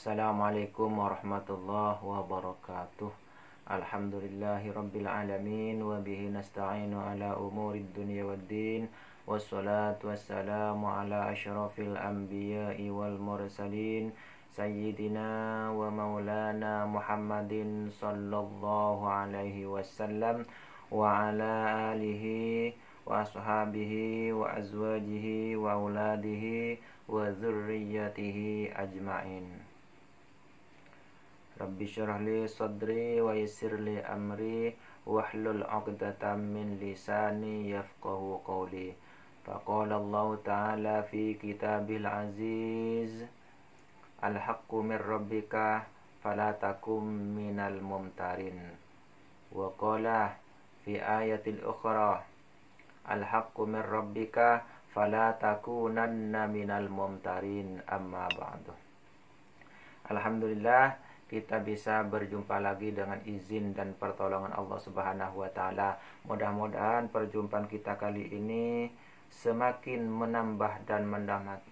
Assalamualaikum warahmatullahi wabarakatuh. Alhamdulillahi rabbil alamin wa bihi nasta'inu ala umurid dunya waddin. Wassalatu wassalamu ala asyrafil anbiya'i wal mursalin sayyidina wa maulana Muhammadin sallallahu alaihi wasallam wa ala alihi wa ashabihi wa azwajihi wa auladihi wa dzurriyyatihi ajma'in. Rabbi syrah li sadri wa yassir li amri wahlul 'uqdatam min lisani yafqahu qawli. Faqala Allah Ta'ala fi kitabil aziz, al-haqqu min rabbika fala takum minal mumtarin. Wa qala fi ayatil ukhra, al-haqqu min rabbika fala takunanna minal mumtarin. Amma ba'du. Alhamdulillah, kita bisa berjumpa lagi dengan izin dan pertolongan Allah Subhanahu wa Ta'ala. Mudah-mudahan perjumpaan kita kali ini semakin menambah dan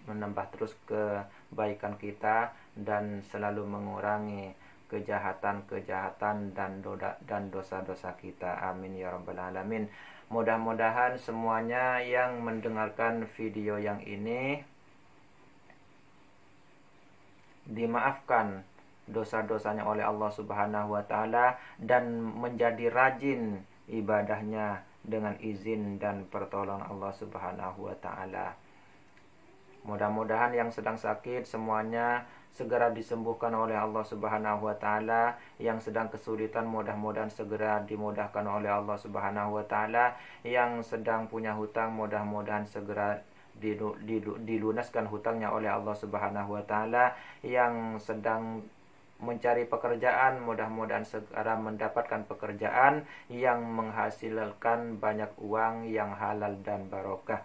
menambah terus kebaikan kita dan selalu mengurangi kejahatan-kejahatan dan dosa-dosa kita. Amin ya rabbal alamin. Mudah-mudahan semuanya yang mendengarkan video yang ini dimaafkan dosa-dosanya oleh Allah Subhanahu wa Ta'ala dan menjadi rajin ibadahnya dengan izin dan pertolongan Allah Subhanahu wa Ta'ala. Mudah-mudahan yang sedang sakit semuanya segera disembuhkan oleh Allah Subhanahu wa Ta'ala. Yang sedang kesulitan mudah-mudahan segera dimudahkan oleh Allah Subhanahu wa Ta'ala. Yang sedang punya hutang mudah-mudahan segera dilunaskan hutangnya oleh Allah Subhanahu wa Ta'ala. Yang sedang mencari pekerjaan mudah-mudahan segera mendapatkan pekerjaan yang menghasilkan banyak uang yang halal dan barokah.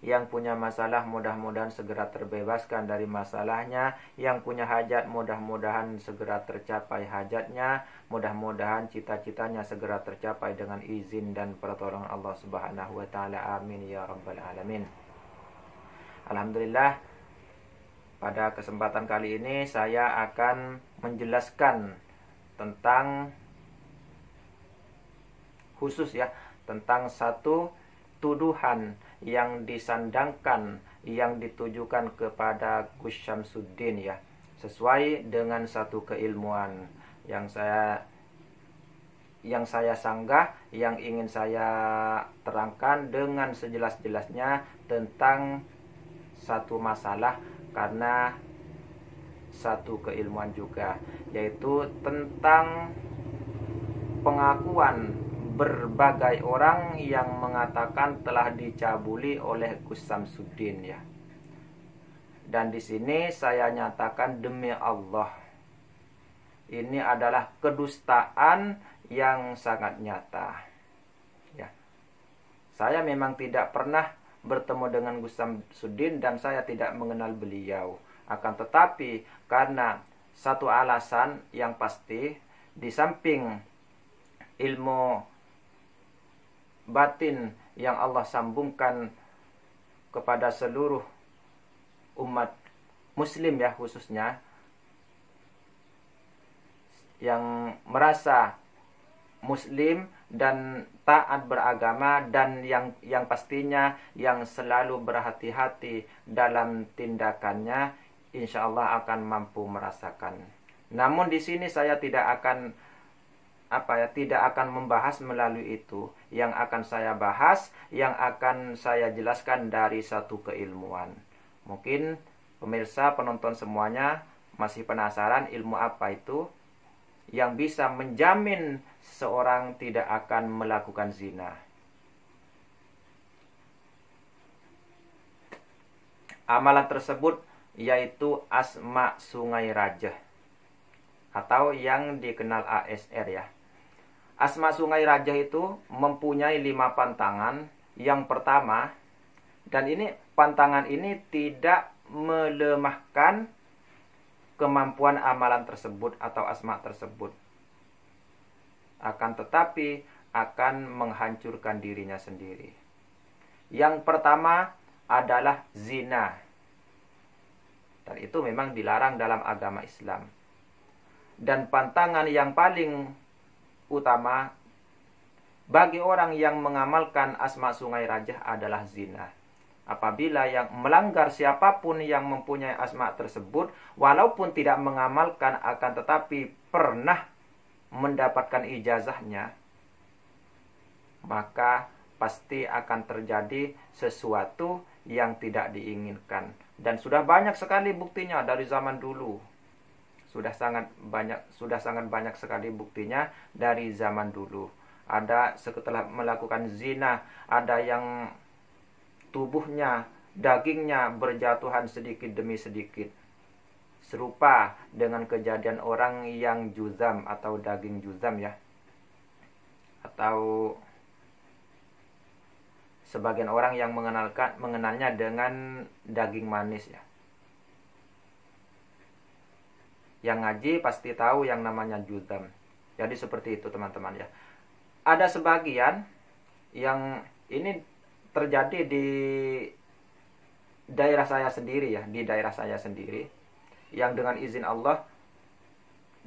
Yang punya masalah mudah-mudahan segera terbebaskan dari masalahnya. Yang punya hajat mudah-mudahan segera tercapai hajatnya. Mudah-mudahan cita-citanya segera tercapai dengan izin dan pertolongan Allah Subhanahu wa Ta'ala. Amin ya rabbal alamin. Alhamdulillah, pada kesempatan kali ini saya akan menjelaskan tentang tentang satu tuduhan yang disandangkan, yang ditujukan kepada Gus Syamsuddin sesuai dengan satu keilmuan yang saya sanggah, yang ingin saya terangkan dengan sejelas-jelasnya tentang satu masalah karena satu keilmuan juga, yaitu tentang pengakuan berbagai orang yang mengatakan telah dicabuli oleh Gus Syamsuddin Dan di sini saya nyatakan demi Allah, ini adalah kedustaan yang sangat nyata. Saya memang tidak pernah bertemu dengan Gus Syamsuddin dan saya tidak mengenal beliau. Akan tetapi karena satu alasan yang pasti, di samping ilmu batin yang Allah sambungkan kepada seluruh umat muslim khususnya yang merasa muslim dan taat beragama, dan yang pastinya yang selalu berhati-hati dalam tindakannya, insya Allah akan mampu merasakan. Namun di sini saya tidak akan membahas melalui itu. Yang akan saya bahas, yang akan saya jelaskan dari satu keilmuan. Mungkin pemirsa, penonton semuanya masih penasaran ilmu apa itu yang bisa menjamin seseorang tidak akan melakukan zina. Amalan tersebut yaitu Asma Sungai Rajah, atau yang dikenal ASR Asma Sungai Rajah itu mempunyai 5 pantangan. Yang pertama, dan ini pantangan ini tidak melemahkan kemampuan amalan tersebut atau asma tersebut, akan tetapi akan menghancurkan dirinya sendiri. Yang pertama adalah zina. Dan itu memang dilarang dalam agama Islam. Dan pantangan yang paling utama bagi orang yang mengamalkan asma sungai rajah adalah zina. Apabila yang melanggar siapapun yang mempunyai asma tersebut, walaupun tidak mengamalkan akan tetapi pernah mendapatkan ijazahnya, maka pasti akan terjadi sesuatu yang tidak diinginkan. Dan sudah banyak sekali buktinya dari zaman dulu. Sudah sangat banyak sekali buktinya dari zaman dulu. Ada setelah melakukan zina, ada yang tubuhnya, dagingnya berjatuhan sedikit demi sedikit. Serupa dengan kejadian orang yang juzam atau daging juzam ya. Atau sebagian orang yang mengenalnya dengan daging manis ya. Yang ngaji pasti tahu yang namanya juzam. Jadi seperti itu teman-teman ya. Ada sebagian yang ini terjadi di daerah saya sendiri ya, di daerah saya sendiri, yang dengan izin Allah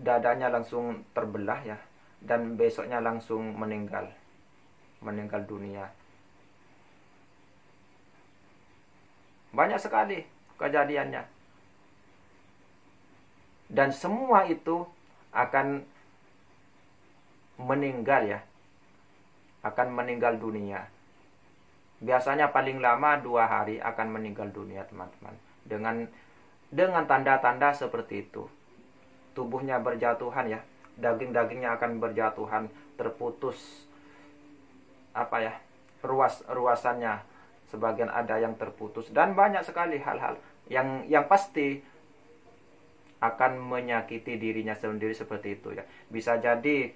dadanya langsung terbelah ya, dan besoknya langsung meninggal dunia. Banyak sekali kejadiannya. Dan semua itu akan meninggal ya. Akan meninggal dunia. Biasanya paling lama 2 hari akan meninggal dunia teman-teman. Dengan tanda-tanda seperti itu. Tubuhnya berjatuhan ya. Daging-dagingnya akan berjatuhan, terputus ruasannya. Sebagian ada yang terputus. Dan banyak sekali hal-hal yang pasti akan menyakiti dirinya sendiri seperti itu ya. Bisa jadi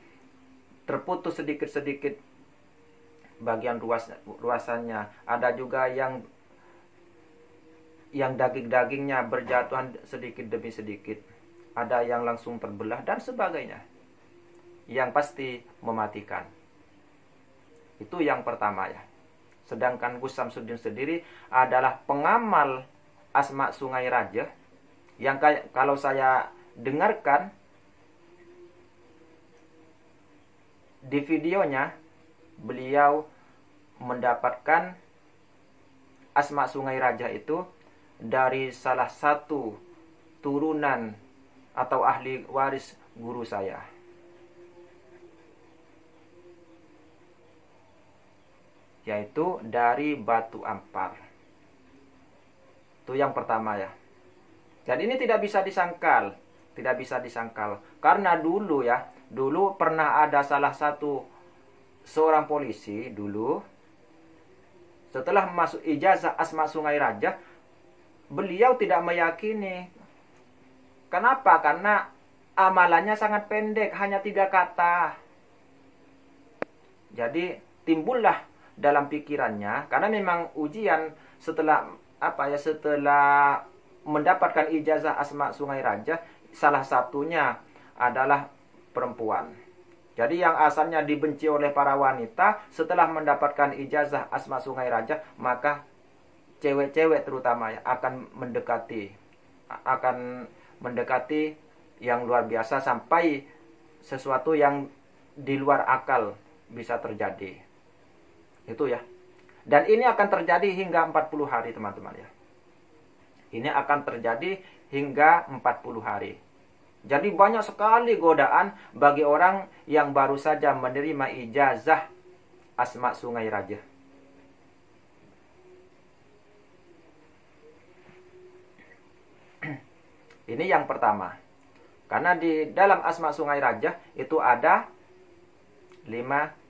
terputus sedikit-sedikit bagian ruasannya. Ada juga yang daging-dagingnya berjatuhan sedikit demi sedikit. Ada yang langsung terbelah dan sebagainya. Yang pasti mematikan. Itu yang pertama ya. Sedangkan Gus Samsudin sendiri adalah pengamal asma sungai raja. Yang kalau saya dengarkan di videonya, beliau mendapatkan asma sungai raja itu dari salah satu turunan atau ahli waris guru saya. Yaitu dari Batu Ampar. Itu yang pertama ya. Jadi ini tidak bisa disangkal. Tidak bisa disangkal. Karena dulu pernah ada salah satu seorang polisi dulu. Setelah masuk ijazah asma sungai raja, beliau tidak meyakini. Kenapa? Karena amalannya sangat pendek. Hanya 3 kata. Jadi timbullah dalam pikirannya. Karena memang ujian setelah mendapatkan ijazah asma sungai raja, salah satunya adalah perempuan. Jadi yang asalnya dibenci oleh para wanita, setelah mendapatkan ijazah asma sungai raja, maka cewek-cewek terutama ya akan mendekati yang luar biasa sampai sesuatu yang di luar akal bisa terjadi. Itu ya. Dan ini akan terjadi hingga 40 hari teman-teman ya. Ini akan terjadi hingga 40 hari. Jadi banyak sekali godaan bagi orang yang baru saja menerima ijazah asma sungai raja. Ini yang pertama. Karena di dalam asma sungai raja itu ada 5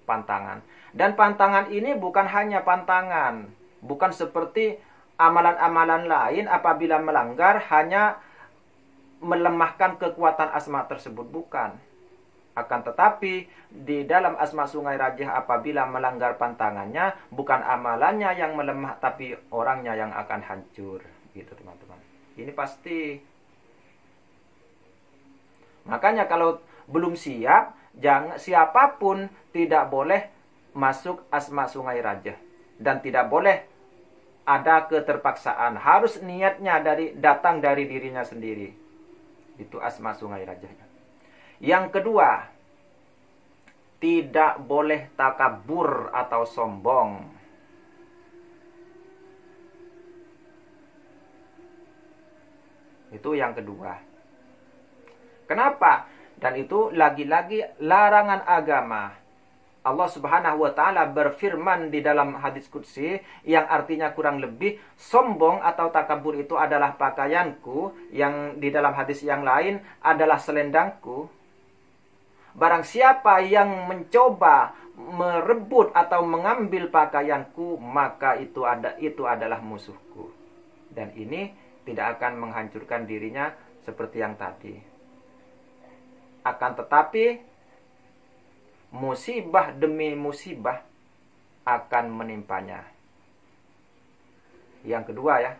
pantangan. Dan pantangan ini bukan hanya pantangan. Bukan seperti amalan-amalan lain apabila melanggar hanya melemahkan kekuatan asma tersebut. Bukan. Akan tetapi di dalam asma sungai raja apabila melanggar pantangannya, bukan amalannya yang melemah tapi orangnya yang akan hancur. Gitu teman-teman. Ini pasti. Makanya kalau belum siap, siapapun tidak boleh masuk asma sungai raja. Dan tidak boleh ada keterpaksaan. Harus niatnya datang dari dirinya sendiri. Itu asma sungai rajanya. Yang kedua, tidak boleh takabur atau sombong. Itu yang kedua. Kenapa? Dan itu lagi-lagi larangan agama. Allah Subhanahu wa taala berfirman di dalam hadis qudsi yang artinya kurang lebih sombong atau takabur itu adalah pakaianku, yang di dalam hadis yang lain adalah selendangku. Barang siapa yang mencoba merebut atau mengambil pakaianku, maka itu adalah musuhku. Dan ini tidak akan menghancurkan dirinya seperti yang tadi. Akan tetapi musibah demi musibah akan menimpanya. Yang kedua ya.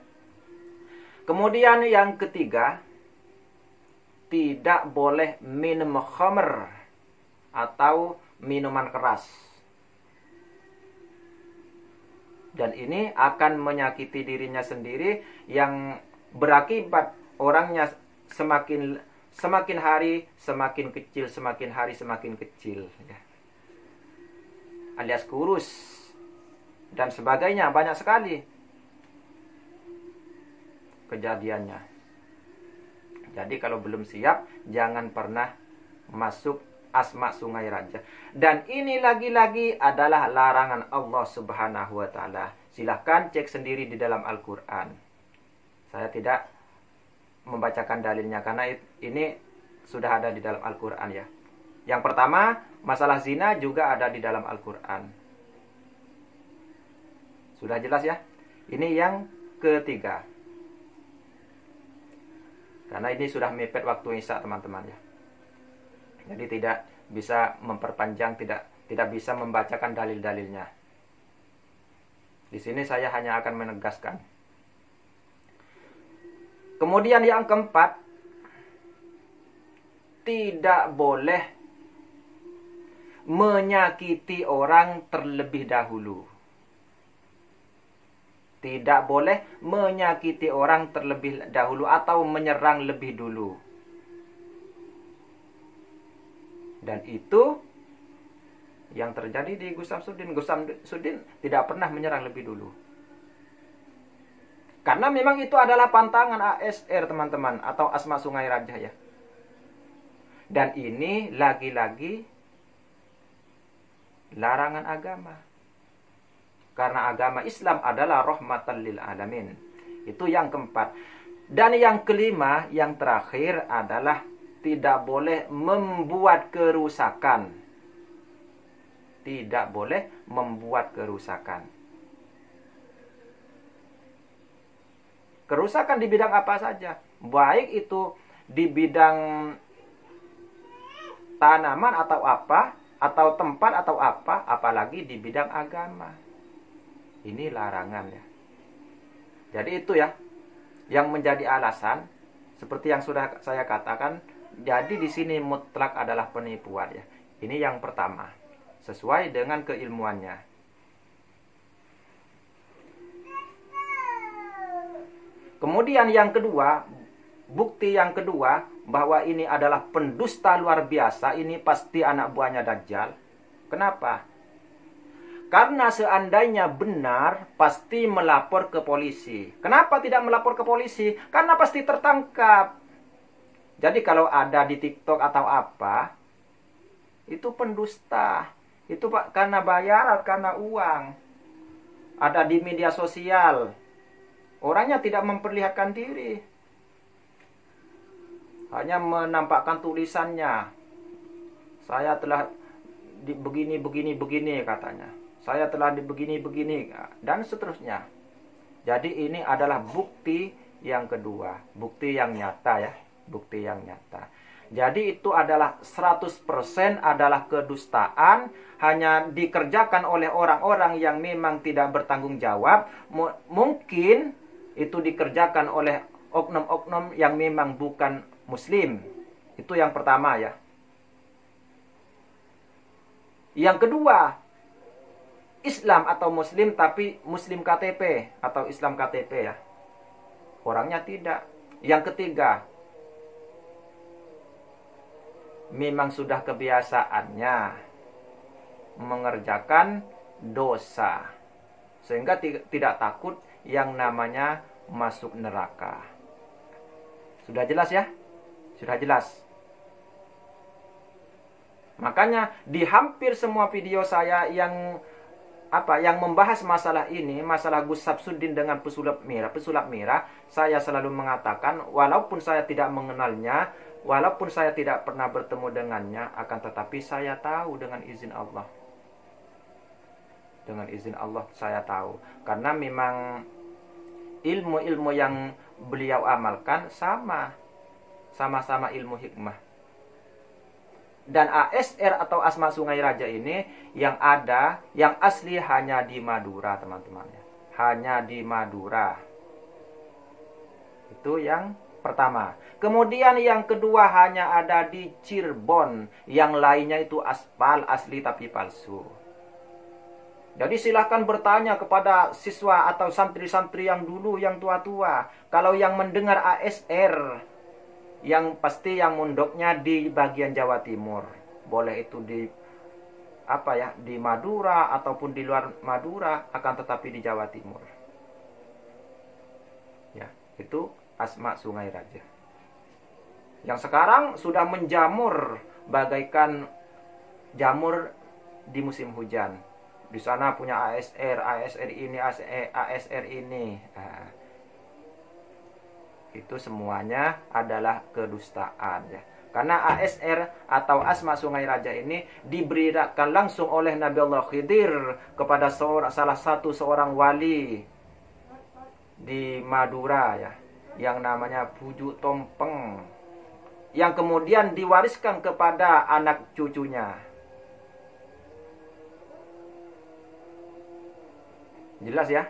Kemudian yang ketiga, tidak boleh minum khamr atau minuman keras. Dan ini akan menyakiti dirinya sendiri, yang berakibat orangnya semakin hari semakin kecil, semakin hari semakin kecil ya. Alias kurus dan sebagainya, banyak sekali kejadiannya. Jadi kalau belum siap, jangan pernah masuk asma sungai raja. Dan ini lagi-lagi adalah larangan Allah Subhanahu wa taala. Silahkan cek sendiri di dalam Al-Quran. Saya tidak membacakan dalilnya karena ini sudah ada di dalam Al-Quran ya. Yang pertama, masalah zina juga ada di dalam Al-Quran. Sudah jelas ya? Ini yang ketiga. Karena ini sudah mepet waktu Isya teman-teman ya. Jadi tidak bisa memperpanjang, tidak bisa membacakan dalil-dalilnya. Di sini saya hanya akan menegaskan. Kemudian yang keempat, tidak boleh menyakiti orang terlebih dahulu. Tidak boleh menyakiti orang terlebih dahulu atau menyerang lebih dulu. Dan itu yang terjadi di Gus Samsudin. Gus Samsudin tidak pernah menyerang lebih dulu. Karena memang itu adalah pantangan ASR teman-teman, atau asma sungai raja ya. Dan ini lagi-lagi larangan agama. Karena agama Islam adalah rahmatan lil alamin. Itu yang keempat. Dan yang kelima, yang terakhir adalah tidak boleh membuat kerusakan. Tidak boleh membuat kerusakan. Kerusakan di bidang apa saja. Baik itu di bidang tanaman atau apa, atau tempat atau apa, apalagi di bidang agama. Ini larangan ya. Jadi itu ya yang menjadi alasan seperti yang sudah saya katakan. Jadi di sini mutlak adalah penipuan ya. Ini yang pertama, sesuai dengan keilmuannya. Kemudian yang kedua, bukti yang kedua bahwa ini adalah pendusta luar biasa, ini pasti anak buahnya Dajjal. Kenapa? Karena seandainya benar, pasti melapor ke polisi. Kenapa tidak melapor ke polisi? Karena pasti tertangkap. Jadi kalau ada di TikTok atau apa, itu pendusta. Itu Pak, karena bayaran, karena uang. Ada di media sosial. Orangnya tidak memperlihatkan diri. Hanya menampakkan tulisannya. Saya telah begini katanya. Saya telah begini dan seterusnya. Jadi ini adalah bukti yang kedua, bukti yang nyata ya, bukti yang nyata. Jadi itu adalah 100% adalah kedustaan, hanya dikerjakan oleh orang-orang yang memang tidak bertanggung jawab. Mungkin itu dikerjakan oleh oknum-oknum yang memang bukan muslim. Itu yang pertama ya. Yang kedua, Islam atau Muslim tapi Muslim KTP atau Islam KTP ya. Orangnya tidak. Yang ketiga, memang sudah kebiasaannya mengerjakan dosa sehingga tidak takut yang namanya masuk neraka. Sudah jelas ya? Sudah jelas. Makanya di hampir semua video saya yang membahas masalah ini, masalah Gus Samsudin dengan pesulap merah, saya selalu mengatakan walaupun saya tidak mengenalnya, walaupun saya tidak pernah bertemu dengannya, akan tetapi saya tahu dengan izin Allah. Dengan izin Allah saya tahu. Karena memang ilmu-ilmu yang beliau amalkan sama-sama ilmu hikmah. Dan ASR atau Asma Sungai Raja ini yang asli hanya di Madura, teman-teman. Hanya di Madura. Itu yang pertama. Kemudian yang kedua hanya ada di Cirebon. Yang lainnya itu aspal, asli tapi palsu. Jadi silahkan bertanya kepada siswa atau santri-santri yang dulu, yang tua-tua. Kalau yang mendengar ASR, yang pasti yang mondoknya di bagian Jawa Timur. Boleh itu di Madura ataupun di luar Madura, akan tetapi di Jawa Timur. Ya, itu Asma Sungai Raja. Yang sekarang sudah menjamur bagaikan jamur di musim hujan. Di sana punya ASR ini, ASR ini. Nah, itu semuanya adalah kedustaan ya. Karena ASR atau Asma Sungai Raja ini diberikan langsung oleh Nabi Allah Khidir kepada salah satu seorang wali di Madura ya, yang namanya Puju Tompeng, yang kemudian diwariskan kepada anak cucunya. Jelas ya?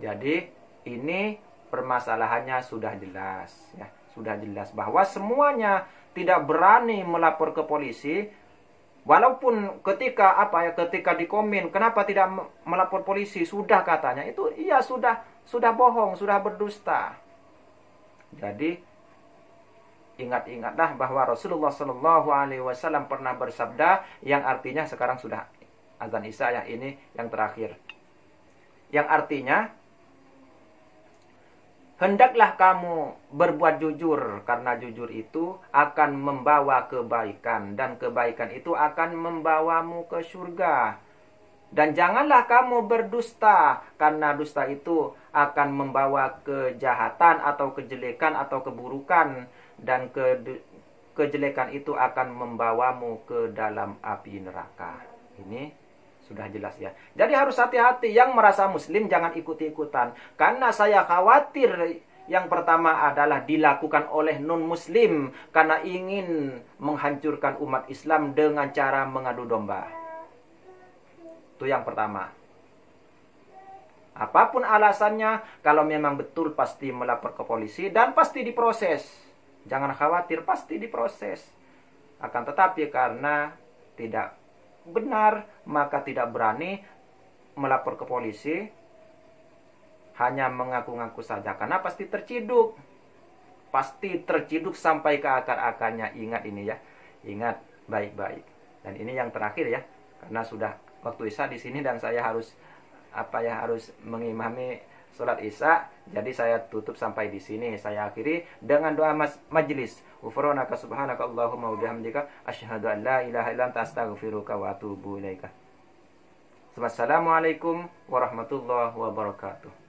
Jadi ini permasalahannya sudah jelas ya, sudah jelas bahwa semuanya tidak berani melapor ke polisi, walaupun ketika di komen kenapa tidak melapor polisi, sudah katanya itu iya sudah bohong, sudah berdusta. Jadi ingat-ingatlah bahwa Rasulullah Shallallahu Alaihi Wasallam pernah bersabda, yang artinya sekarang sudah azan isya ya, ini yang terakhir, yang artinya hendaklah kamu berbuat jujur, karena jujur itu akan membawa kebaikan, dan kebaikan itu akan membawamu ke surga. Dan janganlah kamu berdusta, karena dusta itu akan membawa kejahatan atau kejelekan atau keburukan, dan kejelekan itu akan membawamu ke dalam api neraka. Ini sudah jelas ya. Jadi harus hati-hati, yang merasa muslim jangan ikut-ikutan. Karena saya khawatir yang pertama adalah dilakukan oleh non-muslim karena ingin menghancurkan umat Islam dengan cara mengadu domba. Itu yang pertama. Apapun alasannya, kalau memang betul pasti melapor ke polisi dan pasti diproses. Jangan khawatir, pasti diproses. Akan tetapi karena tidak benar, maka tidak berani melapor ke polisi, hanya mengaku-ngaku saja, karena pasti terciduk sampai ke akar-akarnya. Ingat ini ya, ingat baik-baik. Dan ini yang terakhir ya, karena sudah waktu isya di sini dan saya harus mengimami sholat isya. Jadi saya tutup sampai di sini. Saya akhiri dengan doa majelis. Ghufranaka subhanaka Allahumma wa bihamdika asyhadu an la ilaha illa anta astaghfiruka wa atubu ilaika. Wassalamualaikum warahmatullahi wabarakatuh.